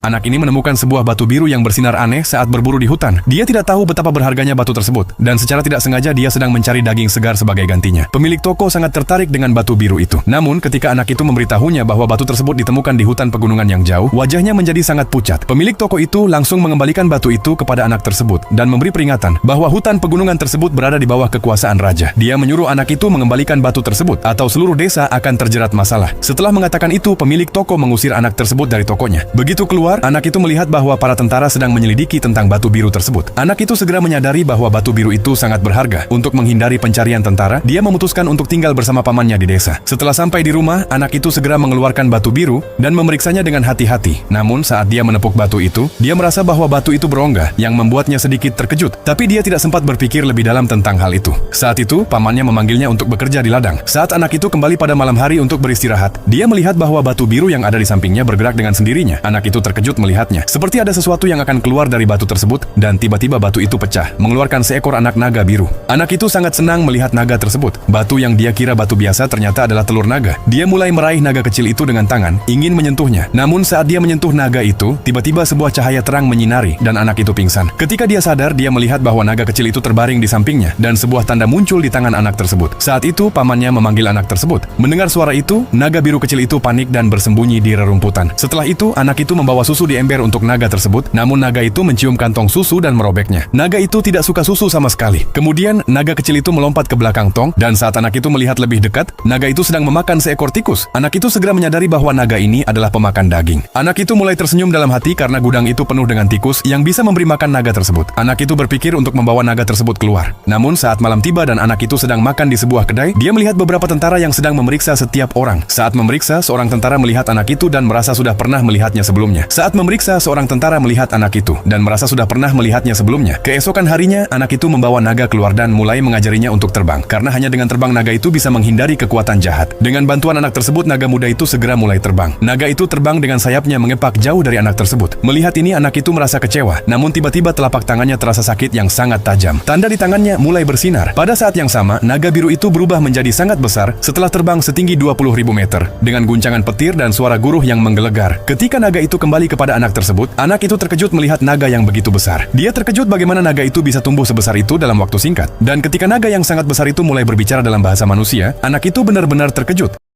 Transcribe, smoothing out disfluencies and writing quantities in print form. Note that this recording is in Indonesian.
Anak ini menemukan sebuah batu biru yang bersinar aneh saat berburu di hutan. Dia tidak tahu betapa berharganya batu tersebut, dan secara tidak sengaja dia sedang mencari daging segar sebagai gantinya. Pemilik toko sangat tertarik dengan batu biru itu. Namun, ketika anak itu memberitahunya bahwa batu tersebut ditemukan di hutan pegunungan yang jauh, wajahnya menjadi sangat pucat. Pemilik toko itu langsung mengembalikan batu itu kepada anak tersebut dan memberi peringatan bahwa hutan pegunungan tersebut berada di bawah kekuasaan raja. Dia menyuruh anak itu mengembalikan batu tersebut atau seluruh desa akan terjerat masalah. Setelah mengatakan itu, pemilik toko mengusir anak tersebut dari tokonya. Begitu keluar, anak itu melihat bahwa para tentara sedang menyelidiki tentang batu biru tersebut. Anak itu segera menyadari bahwa batu biru itu sangat berharga. Untuk menghindari pencarian tentara, dia memutuskan untuk tinggal bersama pamannya di desa. Setelah sampai di rumah, anak itu segera mengeluarkan batu biru dan memeriksanya dengan hati-hati. Namun saat dia menepuk batu itu, dia merasa bahwa batu itu berongga yang membuatnya sedikit terkejut. Tapi dia tidak sempat berpikir lebih dalam tentang hal itu. Saat itu, pamannya memanggilnya untuk bekerja di ladang. Saat anak itu kembali pada malam hari untuk beristirahat, dia melihat bahwa batu biru yang ada di sampingnya bergerak dengan sendirinya. Anak itu terkejut melihatnya. Seperti ada sesuatu yang akan keluar dari batu tersebut, dan tiba-tiba batu itu pecah, mengeluarkan seekor anak naga biru. Anak itu sangat senang melihat naga tersebut. Batu yang dia kira batu biasa ternyata adalah telur naga. Dia mulai meraih naga kecil itu dengan tangan, ingin menyentuhnya. Namun saat dia menyentuh naga itu, tiba-tiba sebuah cahaya terang menyinari, dan anak itu pingsan. Ketika dia sadar, dia melihat bahwa naga kecil itu terbaring di sampingnya, dan sebuah tanda muncul di tangan anak tersebut. Saat itu, pamannya memanggil anak tersebut. Mendengar suara itu, naga biru kecil itu panik dan bersembunyi di rerumputan. Setelah itu, anak itu membawa susu di ember untuk naga tersebut, namun naga itu mencium kantong susu dan merobeknya. Naga itu tidak suka susu sama sekali. Kemudian, naga kecil itu melompat ke belakang tong, dan saat anak itu melihat lebih dekat, naga itu sedang memakan seekor tikus. Anak itu segera menyadari bahwa naga ini adalah pemakan daging. Anak itu mulai tersenyum dalam hati karena gudang itu penuh dengan tikus yang bisa memberi makan naga tersebut. Anak itu berpikir untuk membawa naga tersebut keluar. Namun saat malam tiba dan anak itu sedang makan di sebuah kedai, dia melihat beberapa tentara yang sedang memeriksa setiap orang. Saat memeriksa, seorang tentara melihat anak itu dan merasa sudah pernah melihatnya sebelumnya. Saat memeriksa, seorang tentara melihat anak itu dan merasa sudah pernah melihatnya sebelumnya. Keesokan harinya, anak itu membawa naga keluar dan mulai mengajarinya untuk terbang. Karena hanya dengan terbang naga itu bisa menghindari kekuatan jahat. Dengan bantuan anak tersebut, naga muda itu segera mulai terbang. Naga itu terbang dengan sayapnya mengepak jauh dari anak tersebut. Melihat ini, anak itu merasa kecewa. Namun tiba-tiba telapak tangannya terasa sakit yang sangat tajam. Tanda di tangannya mulai bersinar. Pada saat yang sama, naga biru itu berubah menjadi sangat besar setelah terbang setinggi 20.000 meter. Dengan guncangan petir dan suara guruh yang menggelegar. Ketika naga itu kembali kepada anak tersebut, anak itu terkejut melihat naga yang begitu besar. Dia terkejut bagaimana naga itu bisa tumbuh sebesar itu dalam waktu singkat. Dan ketika naga yang sangat besar itu mulai berbicara dalam bahasa manusia, anak itu benar-benar terkejut.